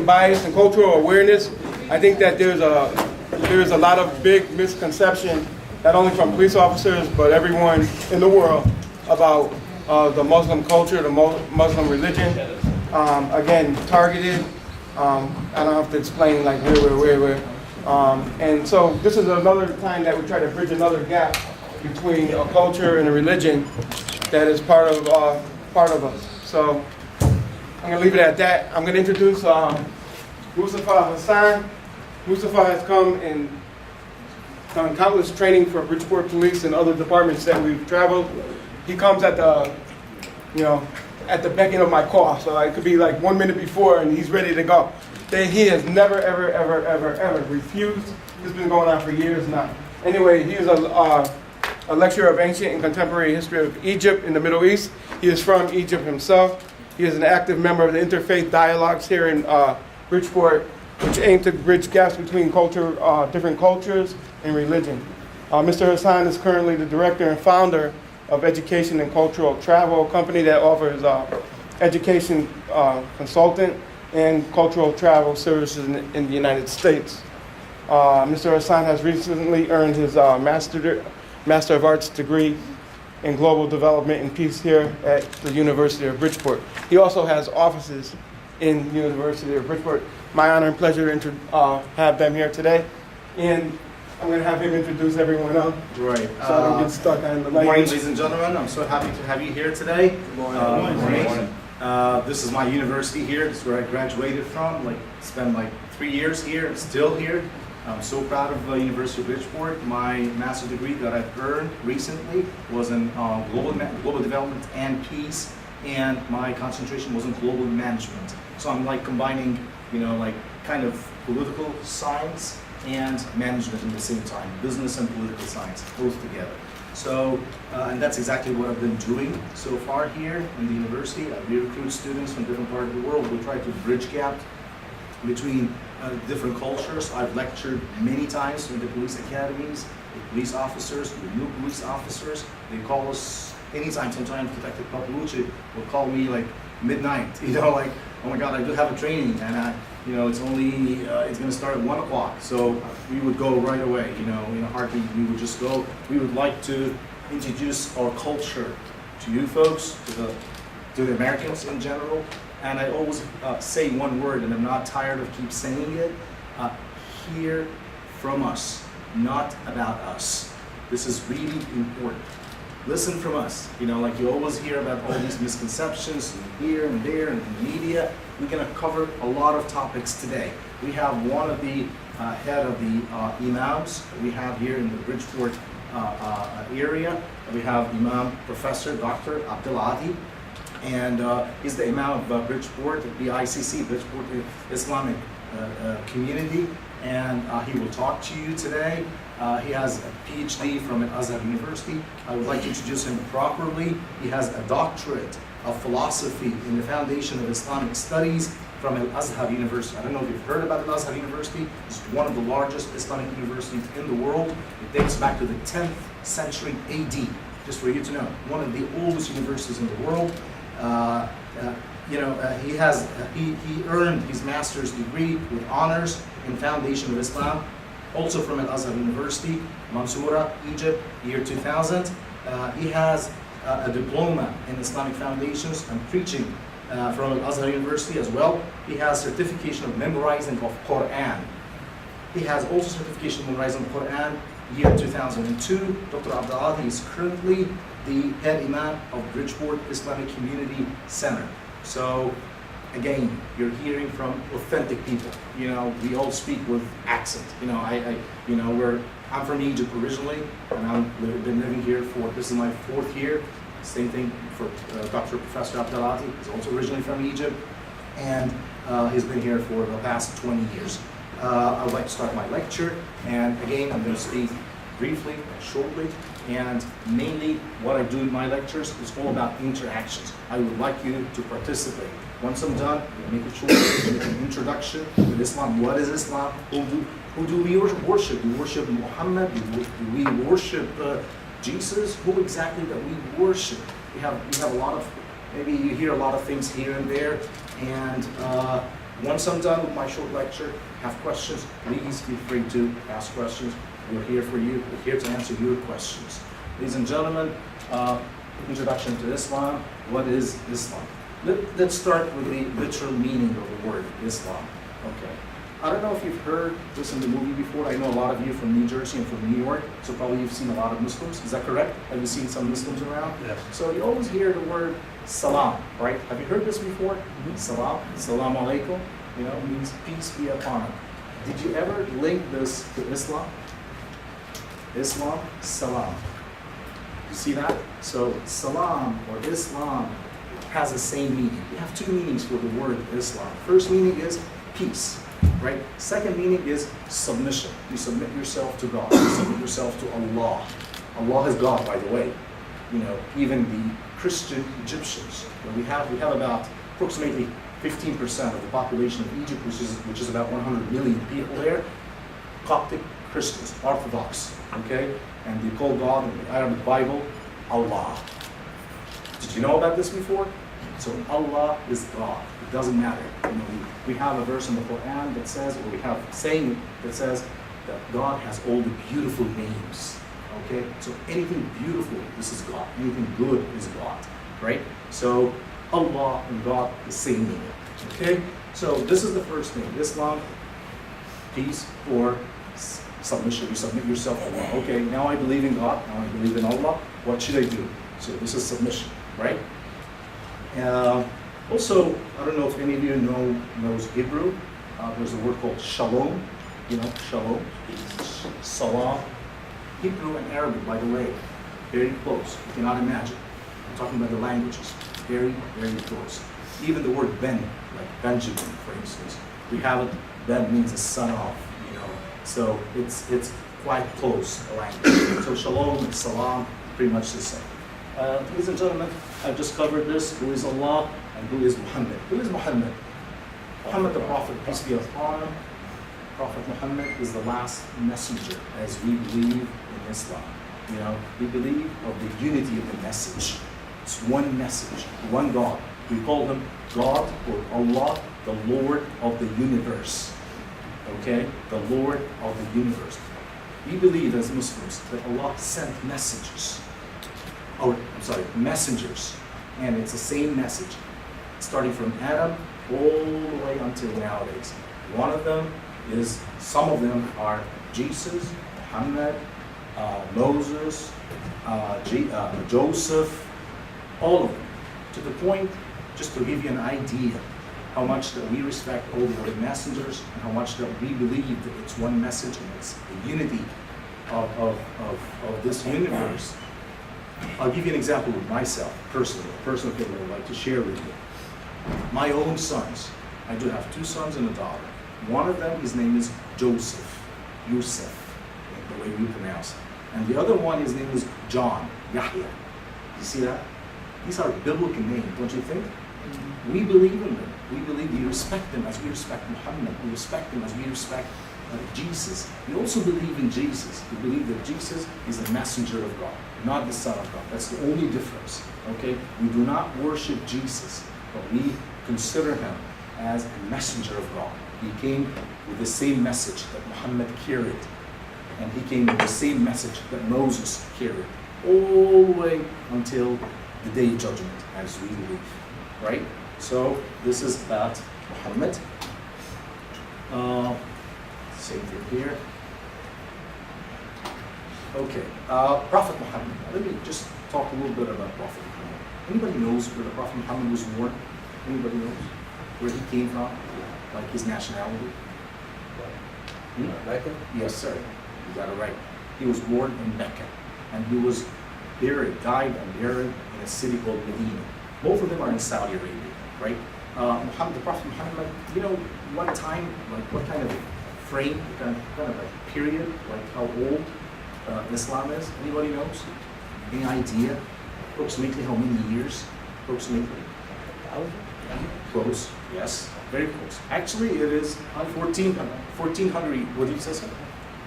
bias and cultural awareness. I think that there's a lot of big misconception, not only from police officers but everyone in the world, about the Muslim culture, the Muslim religion. Again, targeted. I don't have to explain like where. And so this is another time that we try to bridge another gap between a culture and a religion that is part of us. So I'm going to leave it at that. I'm going to introduce Mostafa Hasan. Mostafa has come and done countless training for Bridgeport Police and other departments that we've traveled. He comes at the beckon of my call. So it could be like 1 minute before and he's ready to go. He has never, ever refused. This has been going on for years now. Anyway, he is a lecturer of ancient and contemporary history of Egypt in the Middle East. He is from Egypt himself. He is an active member of the interfaith dialogues here in Bridgeport, which aim to bridge gaps between different cultures and religion. Mr. Hasan is currently the director and founder of Education and Cultural Travel, a company that offers education consultant and cultural travel services in the United States. Mr. Hasan has recently earned his Master of Arts degree in Global Development and Peace here at the University of Bridgeport. He also has offices in the University of Bridgeport. My honor and pleasure to have them here today. And I'm going to have him introduce everyone else. Right. So I don't get stuck on the language. Good morning, ladies and gentlemen. I'm so happy to have you here today. Good morning. Good morning. This is my university here. This is where I graduated from. Spent 3 years here. I'm still here. I'm so proud of the University of Bridgeport. My master's degree that I've earned recently was in global development and peace, and my concentration was in global management. So I'm combining, kind of political science and management at the same time, business and political science, both together. So, and that's exactly what I've been doing so far here in the university. We recruit students from different parts of the world. We try to bridge gap between different cultures. I've lectured many times in the police academies, with police officers, with new police officers. They call us anytime. Sometimes Detective Papalucci will call me midnight, oh my God, I do have a training, and it's going to start at 1 o'clock. So we would go right away, in a heartbeat. We would just go. We would like to introduce our culture to you folks, to the Americans in general. And I always say one word, and I'm not tired of keep saying it. Hear from us, not about us. This is really important. Listen from us. You always hear about all these misconceptions here and there and in the media. We're going to cover a lot of topics today. We have one of the head of the imams we have here in the Bridgeport area. We have Imam Professor Dr. Abdeladi, and he's the Imam of Bridgeport, the ICC, Bridgeport Islamic Community, and he will talk to you today. He has a PhD from Al-Azhar University. I would like to introduce him properly. He has a doctorate of philosophy in the Foundation of Islamic Studies from Al-Azhar University. I don't know if you've heard about Al-Azhar University. It's one of the largest Islamic universities in the world. It dates back to the 10th century AD, just for you to know. One of the oldest universities in the world. He earned his master's degree with honors in Foundation of Islam, also from Al-Azhar University, Mansoura, Egypt, year 2000. He has a diploma in Islamic Foundations and preaching from Al-Azhar University as well. He has certification of memorizing of Quran. He has also certification of memorizing of Quran, year 2002. Dr. Abdeladi is currently the head imam of Bridgeport Islamic Community Center. So, again, you're hearing from authentic people. We all speak with accent. I'm from Egypt originally, and I've been living here this is my 4th year. Same thing for Dr. Professor Abdeladi. He's also originally from Egypt, and he's been here for the past 20 years. I would like to start my lecture, and again, I'm going to speak briefly, shortly, and mainly what I do in my lectures is all about interactions. I would like you to participate. Once I'm done, we'll make a short an introduction to Islam. What is Islam? Who do we worship? Do we worship Muhammad? Do we worship Jesus? Who exactly that we worship? We have a lot of, maybe you hear a lot of things here and there, and Once I'm done with my short lecture, have questions, please feel free to ask questions. We're here for you. We're here to answer your questions. Ladies and gentlemen, introduction to Islam. What is Islam? Let's start with the literal meaning of the word Islam. Okay. I don't know if you've heard this in the movie before. I know a lot of you from New Jersey and from New York, so probably you've seen a lot of Muslims. Is that correct? Have you seen some Muslims around? Yes. So you always hear the word salam, right? Have you heard this before? Salam, salam alaikum, means peace be upon him. Did you ever link this to Islam? Islam, salam. You see that? So salam or Islam has the same meaning. We have two meanings for the word Islam. First meaning is peace, right? Second meaning is submission. You submit yourself to God. You submit yourself to Allah. Allah is God, by the way. Even the Christian Egyptians. We have about approximately 15% of the population of Egypt, which is about 100 million people there, Coptic Christians, Orthodox, okay? And they call God in the Arabic Bible, Allah. Did you know about this before? So Allah is God. It doesn't matter. We have a verse in the Quran that says, or we have a saying that says that God has all the beautiful names. Okay? So anything beautiful, this is God. Anything good is God. Right? So Allah and God, the same meaning. Okay? So this is the first thing. Islam, peace, or submission. You submit yourself to Allah. Okay, now I believe in God. Now I believe in Allah. What should I do? So this is submission. Right? Also, I don't know if any of you knows Hebrew. There's a word called shalom. Shalom, salam. Hebrew and Arabic, by the way, very close. You cannot imagine. I'm talking about the languages. Very, very close. Even the word Ben, like Benjamin, for instance, we have it. Ben means a son of. So it's quite close, the language. So shalom and salam, pretty much the same. Ladies and gentlemen, I've just covered this. Who is Allah and who is Muhammad? Who is Muhammad? Muhammad the Prophet, peace be upon him. Prophet Muhammad is the last messenger, as we believe in Islam. We believe of the unity of the message. It's one message, one God. We call him God or Allah, the Lord of the universe. Okay? The Lord of the universe. We believe as Muslims that Allah sent messengers. And it's the same message, starting from Adam all the way until nowadays. Some of them are Jesus, Muhammad, Moses, Joseph, all of them. To the point, just to give you an idea, how much that we respect all the other messengers, and how much that we believe that it's one message and it's the unity of this universe. I'll give you an example with myself, personally, a personal thing that I'd like to share with you. My own sons, I do have 2 sons and a daughter. One of them, his name is Joseph, Yusuf, the way we pronounce it. And the other one, his name is John, Yahya. You see that? These are biblical names, don't you think? We believe in them. We respect them as we respect Muhammad. We respect them as we respect Jesus. We also believe in Jesus. We believe that Jesus is the messenger of God, not the Son of God. That's the only difference. Okay? We do not worship Jesus, but we consider him as a messenger of God. He came with the same message that Muhammad carried. And he came with the same message that Moses carried. All the way until the day of judgment, as we believe. Right? So, this is about Muhammad. Same thing here. Okay, Prophet Muhammad. Let me just talk a little bit about Prophet Muhammad. Anybody knows where the Prophet Muhammad was born? Anybody knows where he came from? Like his nationality? Mecca? Yes, sir. You got it right. He was born in Mecca, and he was died and buried in a city called Medina. Both of them are in Saudi Arabia, right? The Prophet Muhammad, what time, like what kind of frame, kind of a period, like how old Islam is? Anybody knows? Any idea? Approximately how many years? Approximately? 1,000? Close, yes, very close. Actually, it is 1400, what did you say, sir?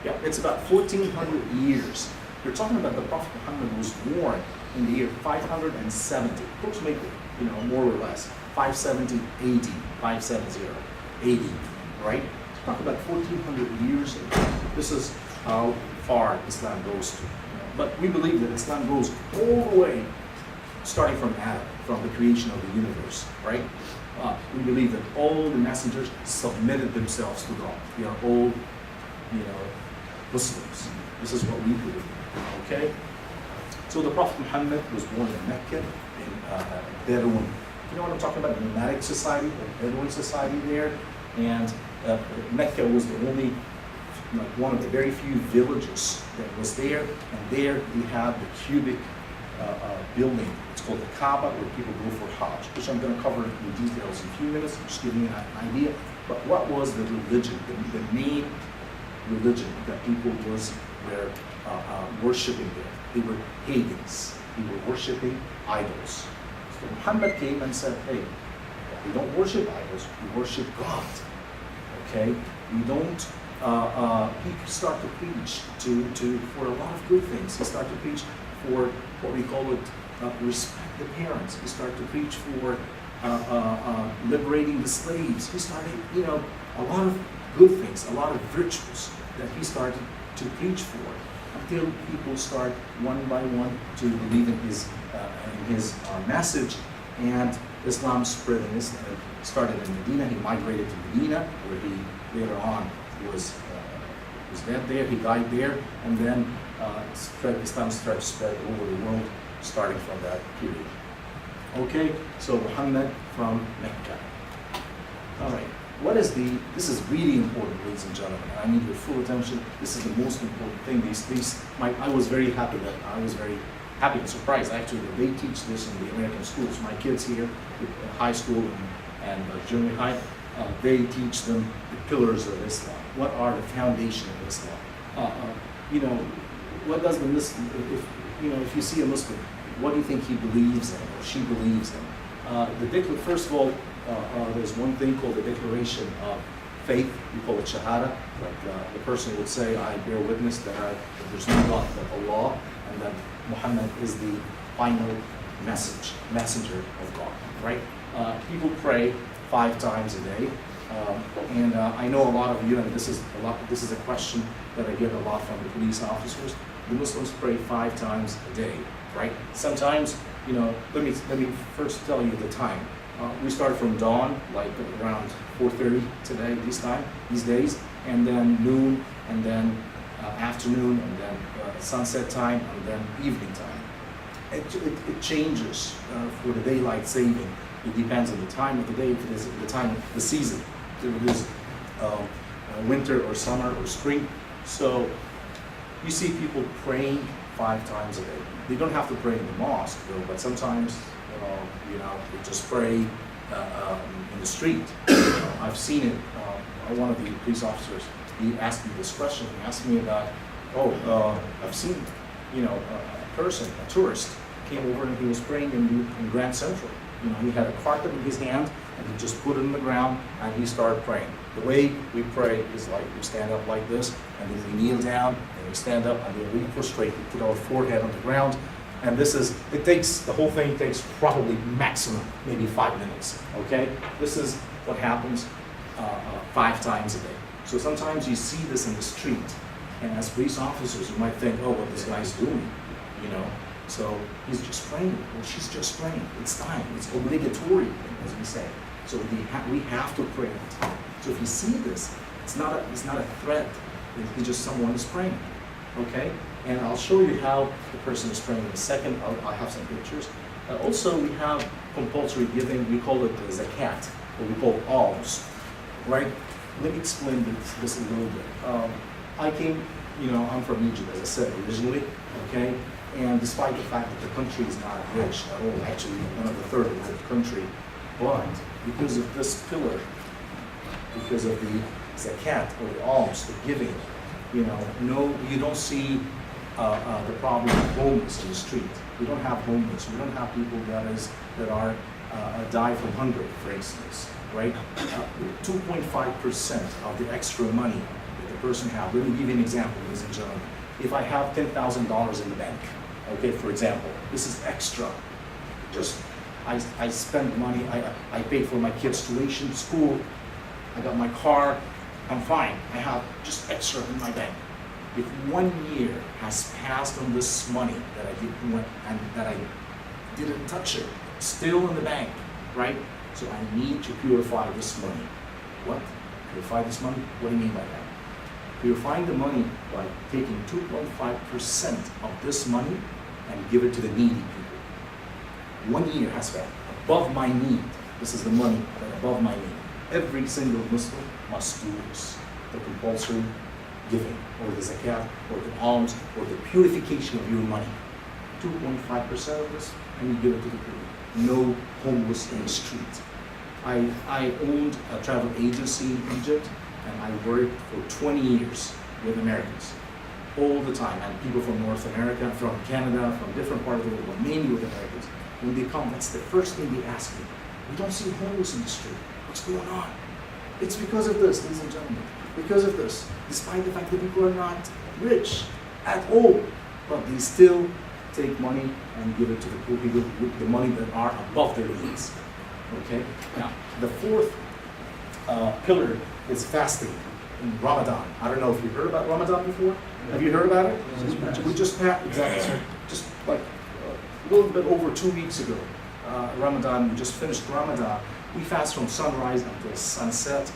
Yeah, it's about 1400 years. You're talking about the Prophet Muhammad was born in the year 570, approximately, more or less, 570 AD, 570. 80, right? Talk about 1400 years ago. This is how far Islam goes to. But we believe that Islam goes all the way, starting from Adam, from the creation of the universe, right? We believe that all the messengers submitted themselves to God. We are all, Muslims. This is what we believe, okay? So the Prophet Muhammad was born in Mecca, in Bedouin. You know what I'm talking about? Nomadic society, a Bedouin society there. And Mecca was the only, one of the very few villages that was there. And there we have the cubic building. It's called the Kaaba, where people go for Hajj, which I'm going to cover in details in a few minutes, just giving you an idea. But what was the religion, the main religion that people were worshiping there? They were pagans. They were worshiping idols. So Muhammad came and said, hey, we don't worship idols, we worship God. Okay? We don't, he started to preach for a lot of good things. He started to preach for what we call it, respect the parents. He started to preach for liberating the slaves. He started, a lot of good things, a lot of virtues that he started to preach for, until people start one by one to believe in his message, and Islam spread in Islam. Started in Medina. He migrated to Medina, where he later on was dead there. He died there, and then Islam started to spread over the world, starting from that period. Okay, so Muhammad from Mecca. All right. This is really important, ladies and gentlemen. I need your full attention. This is the most important thing. I was very happy and surprised actually that they teach this in the American schools. My kids here, high school and junior high, they teach them the pillars of Islam. What are the foundation of Islam? What does the Muslim, if you see a Muslim, what do you think he believes in or she believes in? First of all, there's one thing called the declaration of faith. We call it shahada. Like the person would say, I bear witness that there's no God but Allah, and that Muhammad is the final messenger of God. Right? People pray 5 times a day, and I know a lot of you, and this is a question that I get a lot from the police officers. The Muslims pray 5 times a day. Right? Sometimes, let me first tell you the time. We start from dawn, like around 4:30 today, these days, and then noon, and then afternoon, and then sunset time, and then evening time. It changes for the daylight saving. It depends on the time of the day, if it is the time of the season, if it is winter or summer or spring. So you see people praying 5 times a day. They don't have to pray in the mosque, though, but sometimes they just pray in the street. I've seen it. One of the police officers, he asked me this question. He asked me about, I've seen, a person, a tourist, came over and he was praying in Grand Central. He had a carpet in his hand and he just put it in the ground and he started praying. The way we pray is like we stand up like this, and then we kneel down, and we stand up, and then we prostrate. We put our forehead on the ground. And the whole thing takes probably maximum, maybe 5 minutes, okay? This is what happens 5 times a day. So sometimes you see this in the street, and as police officers, you might think, what this guy's doing, So he's just praying, or she's just praying. It's time, it's obligatory, as we say. So we have to pray on time. So if you see this, it's not a threat, it's just someone is praying, okay? And I'll show you how the person is praying in a second. I have some pictures. Also, we have compulsory giving. We call it the zakat, or we call alms, right? Let me explain this a little bit. I'm from Egypt, as I said, originally, okay? And despite the fact that the country is not rich at all, actually one of the third world country, but because of this pillar, because of the zakat, or the alms, the giving, you don't see the problem of homeless in the street. We don't have homeless. We don't have people that are die from hunger, for instance, right? 2.5% of the extra money that the person has. Let me give you an example, ladies and gentlemen. If I have $10,000 in the bank, okay, for example, this is extra. I spend money. I pay for my kids' tuition, school. I got my car, I'm fine. I have just extra in my bank. If 1 year has passed on this money that I didn't and that I didn't touch it, still in the bank, right? So I need to purify this money. What? Purify this money? What do you mean by that? Purifying the money by taking 2.5% of this money and give it to the needy people. 1 year has passed. Above my need. This is the money that above my need. Every single Muslim must do this. The compulsory giving, or the zakat, or the alms, or the purification of your money. 2.5% of this, and you give it to the poor. No homeless in the street. I owned a travel agency in Egypt, and I worked for 20 years with Americans. All the time, and people from North America, from Canada, from different parts of the world, but mainly with Americans. When they come, that's the first thing they ask me. We don't see homeless in the street. What's going on? It's because of this, ladies and gentlemen. Because of this. Despite the fact that people are not rich at all, but they still take money and give it to the poor people with the money that are above their needs. Okay? Now, the fourth pillar is fasting in Ramadan. I don't know if you've heard about Ramadan before. Have you heard about it? We just passed, exactly, just like a little bit over 2 weeks ago. Ramadan, we just finished Ramadan. We fast from sunrise until sunset,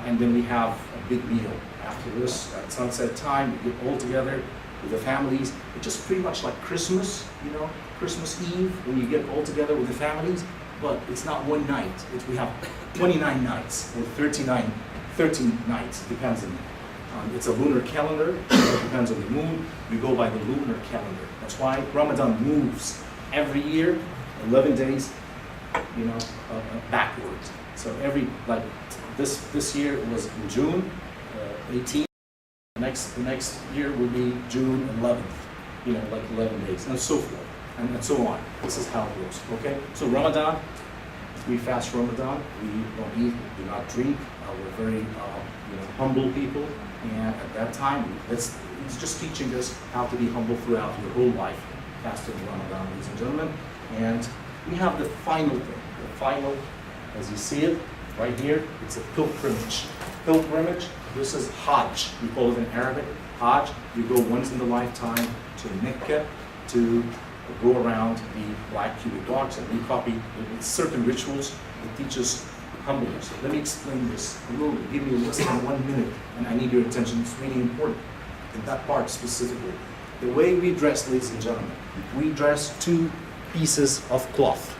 and then we have a big meal after this at sunset time. We get all together with the families. It's just pretty much like Christmas, you know, Christmas Eve when you get all together with the families, but it's not one night. We have 29 nights or 13 nights, depends on it's a lunar calendar, it depends on the moon. We go by the lunar calendar. That's why Ramadan moves every year, 11 days, you know, backwards. So every, like this year was in June 18th. The next year will be June 11th, you know, like 11 days, and so forth, and so on. This is how it goes, okay? So Ramadan, we fast Ramadan, we don't eat, we do not drink, we're very, humble people, and at that time, it's just teaching us how to be humble throughout your whole life, fasting Ramadan, ladies and gentlemen. And we have the final thing, the final, as you see it, right here, it's a pilgrimage. Pilgrimage, this is Hajj, we call it in Arabic, Hajj. You go once in the lifetime to Mecca to go around the black cubic blocks and we copy certain rituals that teach us humbleness. Let me explain this a little bit. Give me less than 1 minute, and I need your attention. It's really important in that part specifically. The way we dress, ladies and gentlemen, we dress 2 pieces of cloth,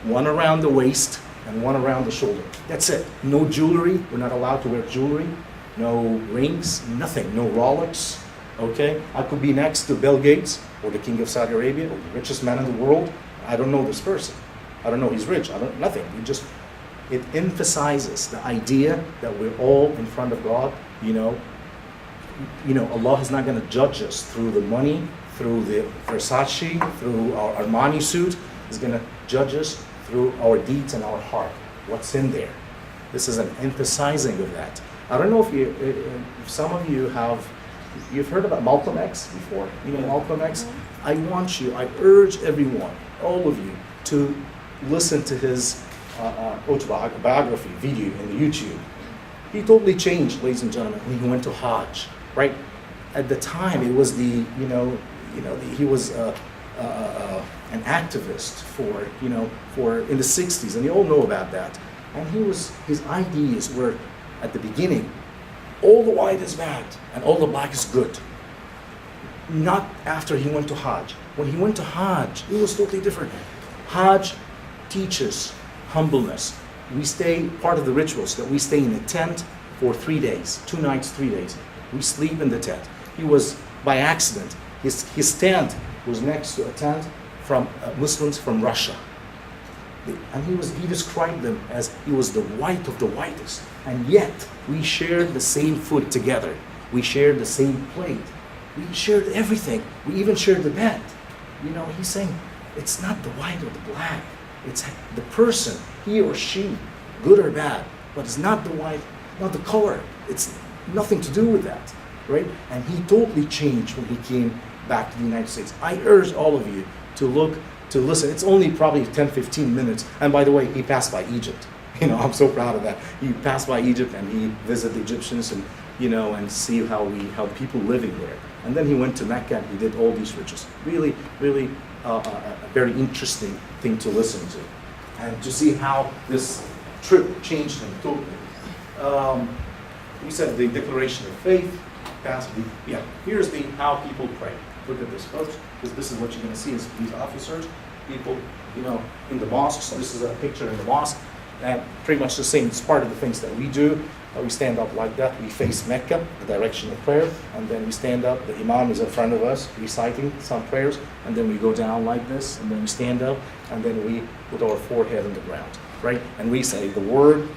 one around the waist and one around the shoulder. That's it. No jewelry. We're not allowed to wear jewelry. No rings, nothing. No Rolex. Okay? I could be next to Bill Gates or the King of Saudi Arabia or the richest man in the world. I don't know this person. I don't know he's rich. Nothing. It emphasizes the idea that we're all in front of God. You know, Allah is not going to judge us through the money, through the Versace, through our Armani suit. He's going to judge us through our deeds and our heart. What's in there? This is an emphasizing of that. I don't know if some of you you've heard about Malcolm X before. You know Malcolm X. I urge everyone, all of you, to listen to his autobiography video in the YouTube. He totally changed, ladies and gentlemen, when he went to Hajj. Right at the time, it was he was an activist for in the 60s, and you all know about that. And his ideas were at the beginning, all the white is bad and all the black is good. Not after he went to Hajj. When he went to Hajj, it was totally different. Hajj teaches humbleness. Part of the rituals that we stay in a tent for 3 days, 2 nights, 3 days. We sleep in the tent. He was, by accident, his tent was next to a tent from Muslims from Russia. And he described them as he was the white of the whitest. And yet, we shared the same food together. We shared the same plate. We shared everything. We even shared the bed. He's saying, it's not the white or the black. It's the person, he or she, good or bad. But it's not the white, not the color. It's nothing to do with that, right? And he totally changed when he came back to the United States. I urge all of you to listen. It's only probably 10, 15 minutes. And by the way, he passed by Egypt. You know, I'm so proud of that. He passed by Egypt and he visited the Egyptians and, you know, and see how people living there. And then he went to Mecca and he did all these riches. Really, really a very interesting thing to listen to. And to see how this trip changed him totally. We said the declaration of faith, here's how people pray. Look at this, folks, because this is what you're going to see is these officers, people, you know, in the mosques. This is a picture in the mosque. And pretty much the same. It's part of the things that we do. We stand up like that. We face Mecca, the direction of prayer, and then we stand up. The imam is in front of us, reciting some prayers, and then we go down like this, and then we stand up, and then we put our forehead on the ground, right? And we say the word.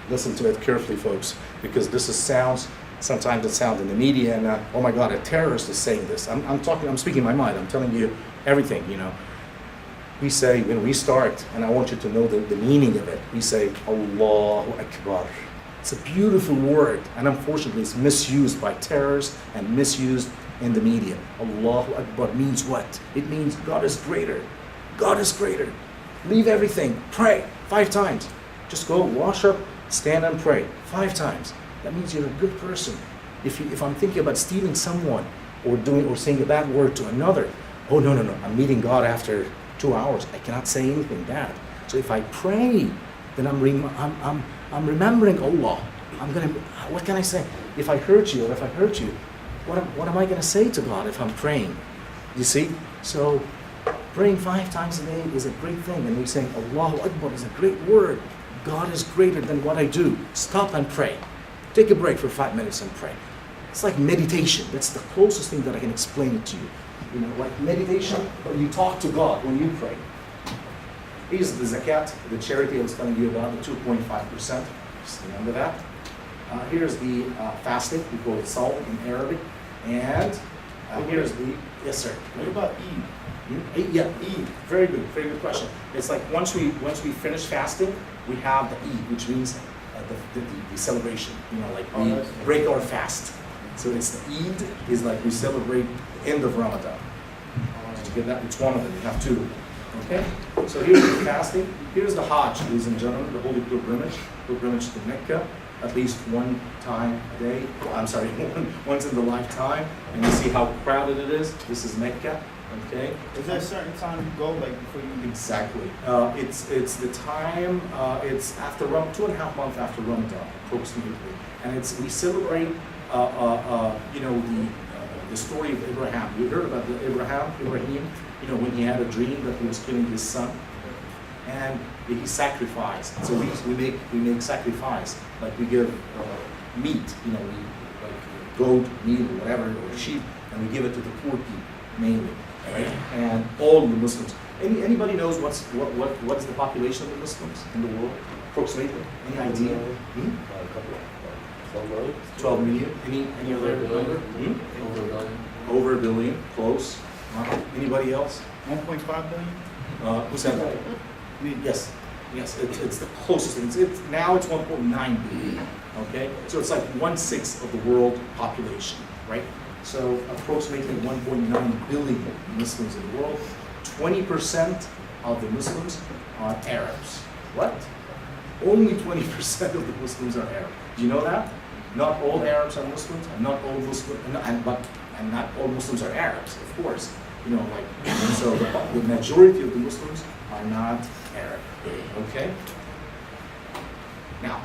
Listen to it carefully, folks, because this is sounds. Sometimes it sounds in the media, and oh my God, a terrorist is saying this. I'm speaking my mind. I'm telling you everything, you know. We say, when we start, and I want you to know the meaning of it, we say, Allahu Akbar. It's a beautiful word, and unfortunately it's misused by terrorists and misused in the media. Allahu Akbar means what? It means God is greater. God is greater. Leave everything. Pray 5 times. Just go, wash up, stand and pray 5 times. That means you're a good person. If I'm thinking about stealing someone or saying a bad word to another, oh no, I'm meeting God after 2 hours. I cannot say anything bad. So if I pray, then I'm remembering Allah. What can I say? If I hurt you, what am I going to say to God if I'm praying? You see? So praying 5 times a day is a great thing. And we say Allahu Akbar is a great word. God is greater than what I do. Stop and pray. Take a break for 5 minutes and pray. It's like meditation. That's the closest thing that I can explain it to you. You know, like meditation, but you talk to God when you pray. Here's the zakat, the charity I was telling you about, the 2.5%. Just remember that. Here's the fasting, we call it sawm in Arabic. And here's the, yes sir. What about Eid? Eid, yeah, Eid. Very good question. It's like once we finish fasting, we have the Eid, which means the celebration. You know, like we break our fast. So it's the Eid is like we celebrate the end of Ramadan. Did you get that? It's one of them. You have 2. Okay? So here's the fasting. Here's the Hajj, ladies and gentlemen, the holy pilgrimage to Mecca, at least 1 time a day. Once in the lifetime. And you see how crowded it is. This is Mecca. Okay? Is there a certain time you go, like before you? Exactly. It's the time. It's after 2.5 months after Ramadan, approximately, and we celebrate. You know, the story of Abraham. You heard about Ibrahim, you know, when he had a dream that he was killing his son, and he sacrificed. So we make sacrifice, like we give meat, you know, like goat meat or whatever, or sheep, and we give it to the poor people mainly, right? And all the Muslims. Anybody knows what is the population of the Muslims in the world, approximately? Any idea? 12 million. Any other number? Over a billion. Close. Anybody else? 1.5 billion? Who said that? Yes. It's the closest thing. Now it's 1.9 billion. Okay, so it's like 1/6 of the world population, right? So approximately 1.9 billion Muslims in the world. 20% of the Muslims are Arabs. What? Only 20% of the Muslims are Arab. Do you know that? Not all Arabs are Muslims, and not all Muslims, and not all Muslims are Arabs, of course. You know, like, and so the majority of the Muslims are not Arab. Okay. Now,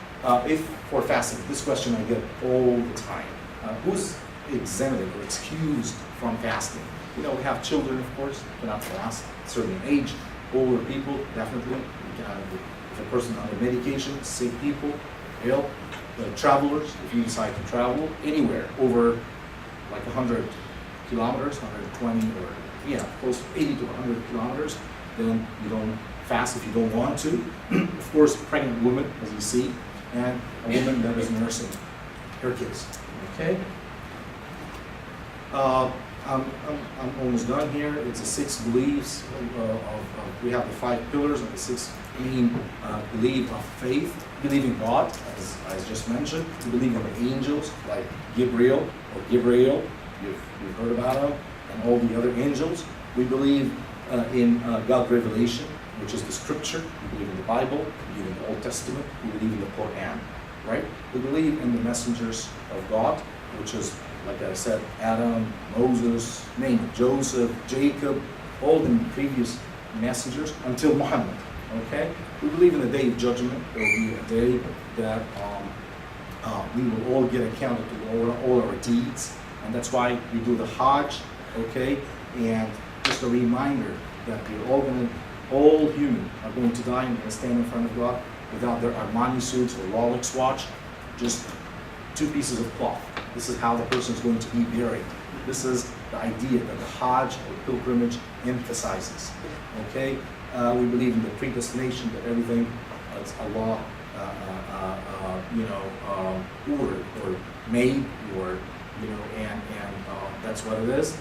if for fasting, this question I get all the time: who's exempted or excused from fasting? You know, we have children, of course, cannot fast. At a certain age, older people definitely. If a person on a medication, sick people, ill. Travelers, if you decide to travel anywhere over like 100 kilometers, 120 or close to 80 to 100 kilometers, then you don't fast if you don't want to. Of course, pregnant women, as you see, and a woman that is nursing her kids. Okay. I'm almost done here. It's the 6 beliefs we have the 5 pillars of the 6 main belief of faith. Believe in God, as I just mentioned. We believe in the angels, like Gabriel, you've heard about him, and all the other angels. We believe in God's revelation, which is the scripture. We believe in the Bible, we believe in the Old Testament, we believe in the Quran, right? We believe in the messengers of God, which is, like I said, Adam, Moses, name it, Joseph, Jacob, all the previous messengers until Muhammad, okay? We believe in the day of judgment. There will be a day that we will all get accounted to all our deeds, and that's why we do the Hajj, okay? And just a reminder that all human are going to die and going to stand in front of God without their Armani suits or Rolex watch, just 2 pieces of cloth. This is how the person is going to be buried. This is the idea that the Hajj or pilgrimage emphasizes. Okay, we believe in the predestination, that everything is Allah, ordered or made, or and that's what it is.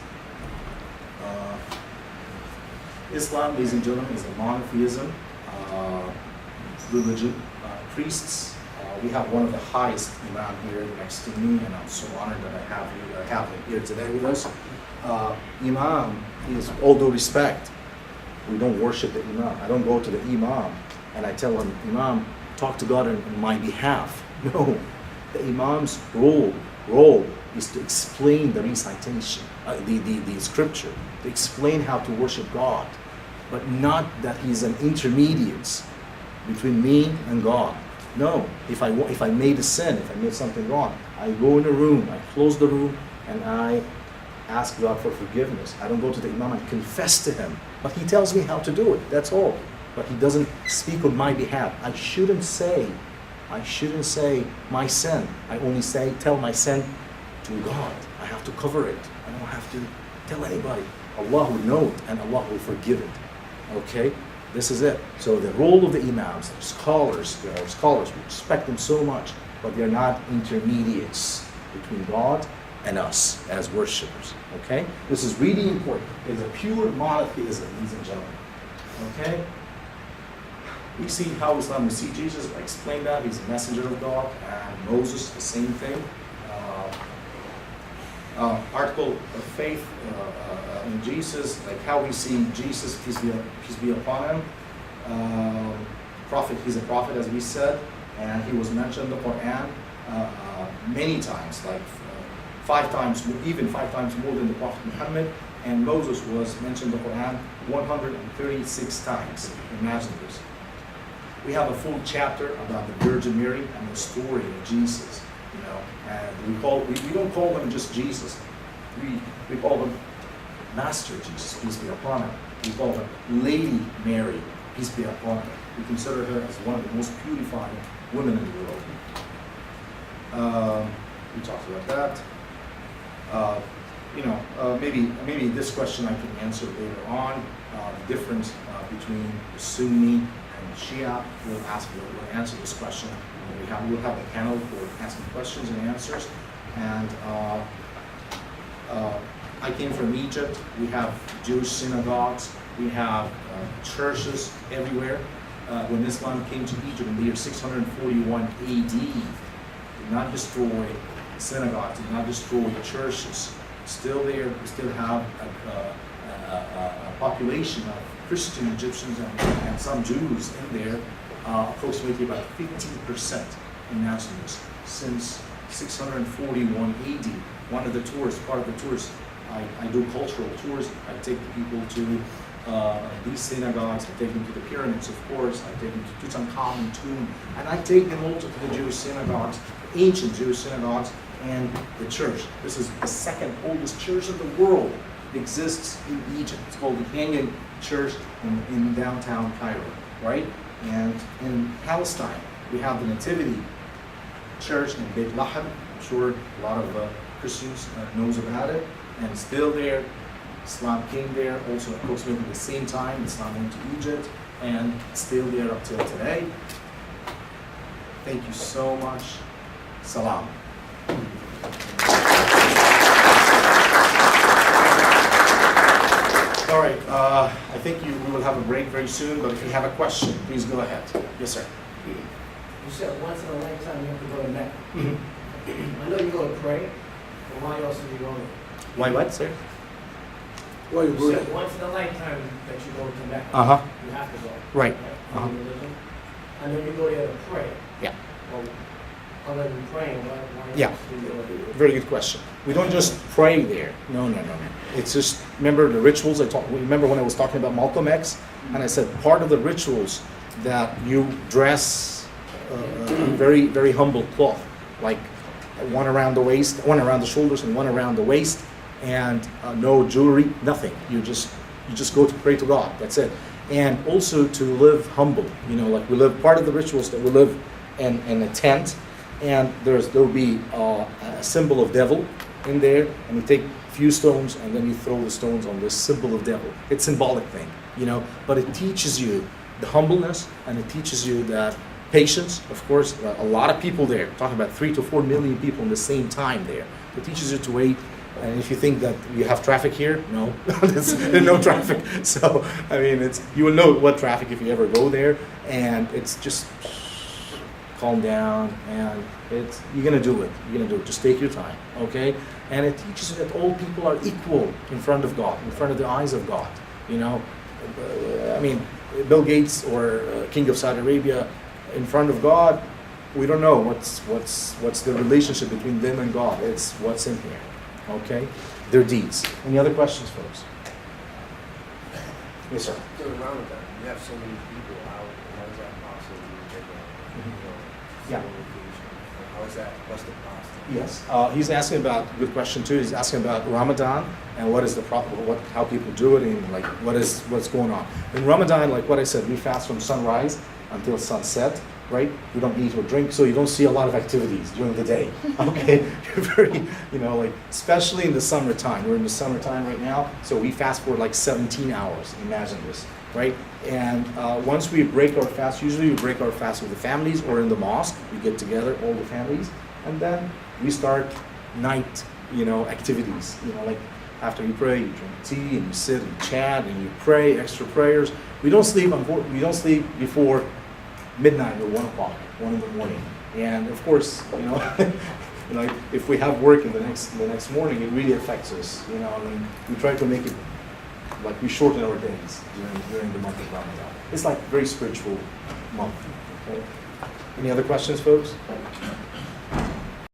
Islam, ladies and gentlemen, is a monotheism religion. Priests, we have one of the highest imam here next to me, and I'm so honored that I have him here today with us. Imam is, all due respect, we don't worship the imam. I don't go to the imam and I tell him, Imam, talk to God on my behalf. No, the imam's role is to explain the recitation, the scripture, to explain how to worship God, but not that he's an intermediate between me and God. No, if I made a sin, if I made something wrong, I go in a room, I close the room, and I ask God for forgiveness. I don't go to the imam and confess to him, but he tells me how to do it, that's all. But he doesn't speak on my behalf. I shouldn't say my sin. I only tell my sin to God. I have to cover it. I don't have to tell anybody. Allah will know it and Allah will forgive it. Okay? This is it. So the role of the imams, the scholars, we respect them so much, but they're not intermediates between God and us as worshippers. Okay? This is really important. It's a pure monotheism, ladies and gentlemen. Okay? We see how Islam, we see Jesus, I explained that, he's a messenger of God, and Moses, the same thing. Article of faith in Jesus, like how we see Jesus, peace be upon him. Prophet, he's a prophet, as we said, and he was mentioned in the Quran many times, like 5 times, even 5 times more than the Prophet Muhammad. And Moses was mentioned in the Quran 136 times. Imagine this. We have a full chapter about the Virgin Mary and the story of Jesus. And we don't call him just Jesus. We call him Master Jesus, peace be upon him. We call her Lady Mary, peace be upon her. We consider her as one of the most beautifying women in the world. We talked about that. Maybe this question I can answer later on. The difference between Sunni and Shia. We'll answer this question. We'll have a panel for asking questions and answers. And I came from Egypt. We have Jewish synagogues. We have churches everywhere. When Islam came to Egypt in the year 641 AD, did not destroy synagogues, did not destroy churches. Still there, we still have a population of Christian Egyptians and some Jews in there, approximately about 15% in nationals since 641 AD. One of the tours, part of the tours, I do cultural tours. I take the people to these synagogues, I take them to the pyramids, of course, I take them to Tutankhamun tomb, and I take them also to the Jewish synagogues, ancient Jewish synagogues, and the church. This is the second oldest church in the world. It exists in Egypt. It's called the Hanging Church in downtown Cairo, right? And in Palestine, we have the Nativity Church in Beit Lahem. I'm sure a lot of Christians knows about it. And still there, Islam came there also approximately the same time. Islam went to Egypt, and still there up till today. Thank you so much. Salam. All right, I think we will have a break very soon, but if you have a question, please go ahead. Yes, sir. You said once in a lifetime you have to go to Mecca. I know you go to pray, but why else are you going? Why what, sir? Well, you You said once in a lifetime that you go to Mecca. Uh-huh. You have to go. Right. For Uh-huh. your religion. And then you go there to pray. Yeah. Well, other than praying, why Yeah. else do you go? Very good question. We don't just pray there. No. It's just, remember the rituals I talked, remember when I was talking about Malcolm X? And I said part of the rituals that you dress very, very humble cloth, like one around the waist, one around the shoulders and one around the waist, and no jewelry, nothing. You just go to pray to God, that's it. And also to live humble, like we live, part of the rituals that we live in a tent, and there'll be a symbol of devil in there, and you take a few stones and then you throw the stones on this symbol of devil. It's symbolic thing, but it teaches you the humbleness, and it teaches you that patience. Of course, a lot of people there, talking about 3 to 4 million people in the same time there. It teaches you to wait. And if you think that you have traffic here, no, there's no traffic. So, I mean, you will know what traffic if you ever go there, and it's just calm down, and you're gonna do it. You're gonna do it. Just take your time, okay? And it teaches you that all people are equal in front of God, in front of the eyes of God. I mean, Bill Gates or King of Saudi Arabia, in front of God, we don't know what's the relationship between them and God. It's what's in here. Okay, their deeds. Any other questions, folks? Yes, sir. During Ramadan, you have so many people. How is that possible? Yeah. How is that? What's the process? Yes. He's asking about, good question too. He's asking about Ramadan and what is the how people do it, and like what's going on in Ramadan. Like what I said, we fast from sunrise until sunset. Right? We don't eat or drink, so you don't see a lot of activities during the day. Okay, you're very, like, especially in the summertime. We're in the summertime right now, so we fast for like 17 hours. Imagine this, right? And once we break our fast, usually we break our fast with the families or in the mosque. We get together, all the families, and then we start night, activities. Like after you pray, you drink tea and you sit and chat and you pray extra prayers. We don't sleep. We don't sleep before midnight or 1 o'clock, 1 in the morning. And of course, if we have work in the next morning, it really affects us. We try to make it like we shorten our days during the month of Ramadan. It's like very spiritual month. Okay. Any other questions, folks?